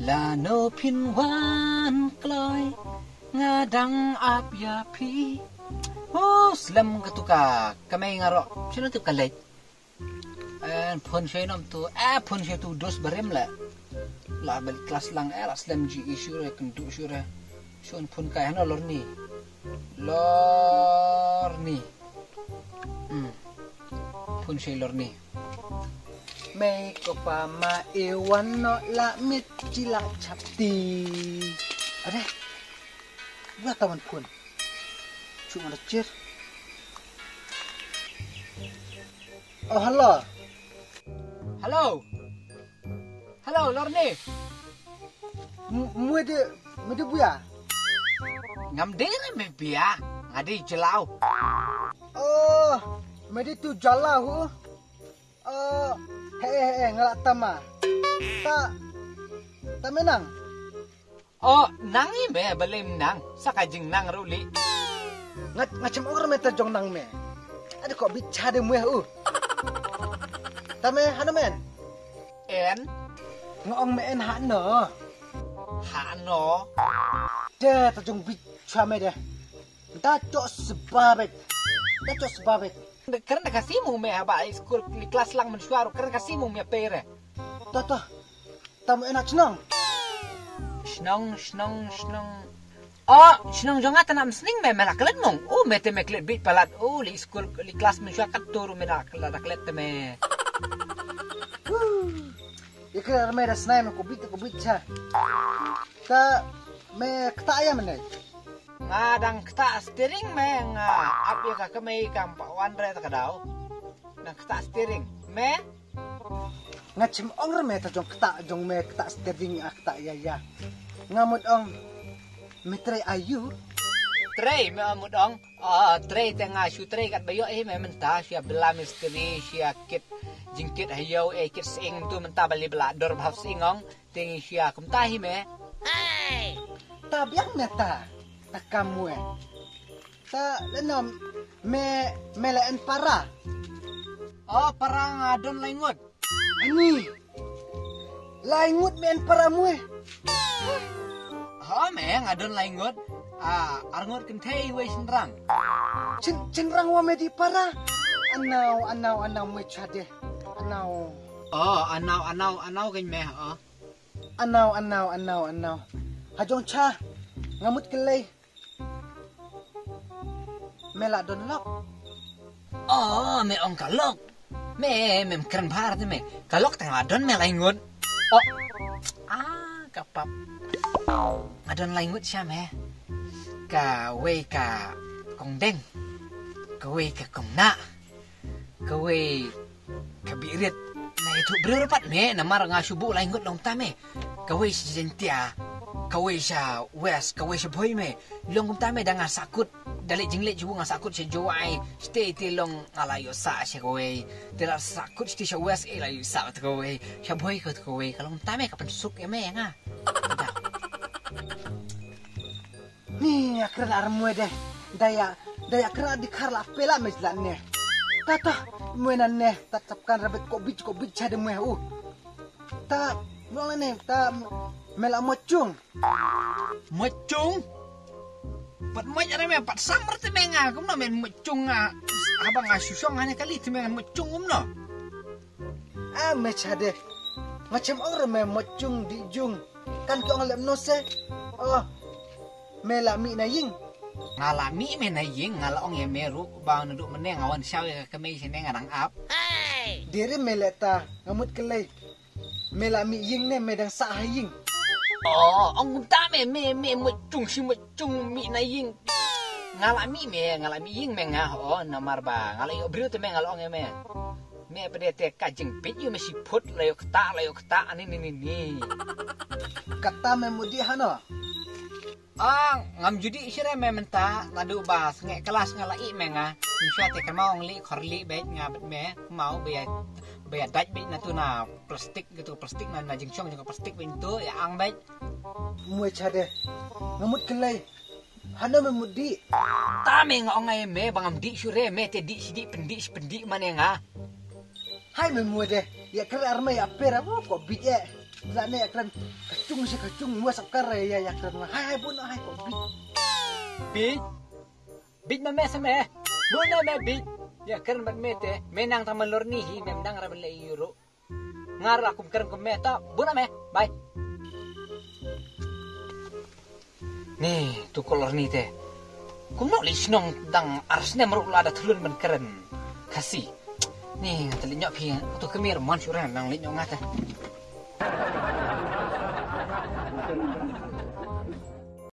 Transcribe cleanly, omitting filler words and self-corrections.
là nô phin hoan kloi ngadang apya pi slam katuka kamay ngaro sino tu kalay phun shay nom tu phun shay tu dos barem la bel kelas lang slam ji issue re kentu sure shon phun kai hana lor ni phun shay lor ni May ko pa maiwan no lamit chila chapti. Ada? Buat taman pun. Cuma lecir. Oh, halo. Halo, Lorne. Mude buya. Ngam dere me biya. Ngadi jelau. Oh, mede tu jalau. Ngalak tama. Ta menang. Oh, nangi me balim nang. Sakajing nang ruli. Ngacam orang meta jong nang me. Ada kok bicara mu Ta me hana men. En Ngong me en hana. Hano. De ta jong bicara me de. Ta cok sebabet. Karena kasihmu me haba school di kelas lang mensuaru karena kasihmu me pere. Tata. Tamu enak senang. Senang. Oh, senang jonga tanam sning me melaklet mong. Oh, mete meklet bit palat. Oh, di school di kelas mensuar katuru me naklet me. Ikrar me da snai me ko bit cha. Ta me ketaya menai. Ngadang kta steering me nga apya ka kamay kampa wanre ta kadao. Nang kta steering me Ngacim ong me ta jong me kta steering akta ya. Ngamut ong metre ayu. Tray me amudong. Tray tengah shu tray kat bayo me menta sia bela misteri sia kit jingkit hayo kit sing tu menta bali bela dor bhau singong tingi sia kumtahi me. Hey! Ta biang meta. Ta kamu Ta lenom me lain para. Oh, parang adon laingut. Ani. Laingut men para mu Me adon laingut. Arngut kentei we senrang. Cenrang wa me di para. Anau me chade. Anau. Oh, anau kan me Anau. Hajong cha. Ngamut kelai. Mela don lok. Oh, me ong kalok. Me keren bharat me. Kalok tengah adon me laingut. Oh. Kapap. Adon laingut siya me. Ka we ka kong deng. Ka we ka kong na. Ka we ka birit. Na itu berapa me namar ngasubu laingut long tame. Ka we si jentia. Kawai siya west, kawai siya boy me. Long kumtame da nga sakut. Dali jinglet jubu nga sakut siya joay. Stay tilong alayo sa siya kawai. Tila sakut siya west layo sa at kawai. Siya boy ko kawai. Kalong kumtame kapan suk ya me nga. Ni akran armu deh. Daya kera dikarla pela mejlan ne. Tata muenan ne tatapkan rabet ko bit chade mu Ta belum ne ta mela mocung. Pat mo nyare me pat samar te menga kum no men mocung abang asusong hanya kali te menga mocung no. Me chade. Macam orang me mocung di jung. Kan ko ngalem no se. Oh. Mela mi na ying. Ngalami me na ying ngalaong ya meru bang nuduk meneng awan siaw ya kemei sine ngarang ap. Hey! Diri meleta ngamut kelai. Mela mi ying ne medang sa ying. Oh, ông ta me mecung mi na ying. Ngalami ying me nga namar ba. Ngalayo brio te me ngalong me. Me pede te kajing pit yu mesi put layo kata ni. Kata me mudi hano. Ngam judi sire me menta nadu ba nge kelas ngalai me nga. Insya te kamau ngli khorli bet ngabet me mau be daj bet na tu na plastik na jingchong juga plastik bentu ya ang bet. Mue chade. Ngamut kelai. Hana memudi. Tame ngong ngai me bangam di sure me te di sidi pendi mana nga. Hai memua deh. Ya kira arma ya pera kok bit ya. Zane ya keren kacung mua sakar ya keren. Hai pun hai kok bit. Bit me sama. Buna me bit. Ya keren bat me te menang taman lor ni hi memang rabel le euro. Ngar aku keren ko me ta buna me. Bye. Nih, tu kolor ni teh. Kum nak lisnong dang arsne meruk lada tulun ben keren. Kasih. Nih, ngata linyok pi. Tu kemir man syuran nang linyok ngata.